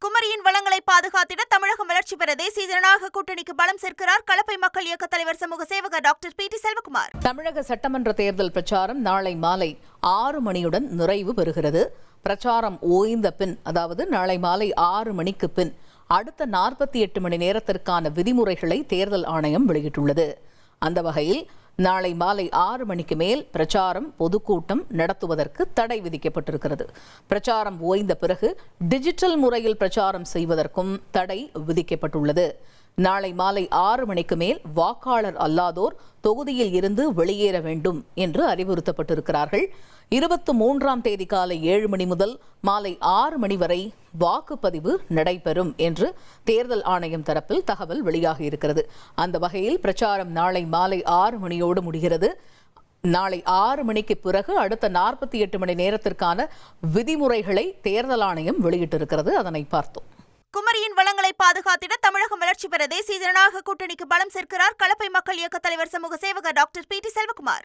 குமரியின் வளங்களை பாதுகாத்திட தமிழகம் வளர்ச்சி பெற தேசிய ஜனநாயக கூட்டணிக்கு பலம் சேர்க்கிறார் கலப்பை மக்கள் இயக்க தலைவர் சமூக சேவகர் டாக்டர் பி.டி. செல்வகுமார். தமிழக சட்டமன்ற தேர்தல் பிரச்சாரம் நாளை மாலை 6 மணியுடன் நிறைவு பெறுகிறது. பிரச்சாரம் ஓய்ந்த பின், அதாவது நாளை மாலை 6 மணிக்கு பின் அடுத்த 48 மணி நேரத்திற்கான விதிமுறைகளை தேர்தல் ஆணையம் வெளியிட்டுள்ளது. அந்த வகையில் நாளை மாலை 6 மணிக்கு மேல் பிரச்சாரம், பொதுக்கூட்டம் நடத்துவதற்கு தடை விதிக்கப்பட்டிருக்கிறது. பிரச்சாரம் ஓய்ந்த பிறகு டிஜிட்டல் முறையில் பிரச்சாரம் செய்வதற்கும் தடை விதிக்கப்பட்டுள்ளது. நாளை மாலை 6 மணிக்கு மேல் வாக்காளர் அல்லாதோர் தொகுதியில் இருந்து வெளியேற வேண்டும் என்று அறிவுறுத்தப்பட்டிருக்கிறார்கள். 23ஆம் தேதி காலை 7 மணி முதல் மாலை 6 மணி வரை வாக்குப்பதிவு நடைபெறும் என்று தேர்தல் ஆணையம் தரப்பில் தகவல் வெளியாகியிருக்கிறது. அந்த வகையில் பிரச்சாரம் நாளை மாலை 6 மணியோடு முடிகிறது. நாளை 6 மணிக்கு பிறகு அடுத்த 48 மணி நேரத்திற்கான விதிமுறைகளை தேர்தல் ஆணையம் வெளியிட்டிருக்கிறது. அதனை பார்த்தோம். குமரியின் வளங்களை பாதுகாத்திட தமிழகம் வளர்ச்சி பெற தேசிய ஜனநாயக கூட்டணிக்கு பலம் சேர்க்கிறார் கலப்பை மக்கள் இயக்க தலைவர் சமூக சேவகர் டாக்டர் பி.டி. செல்வகுமார்.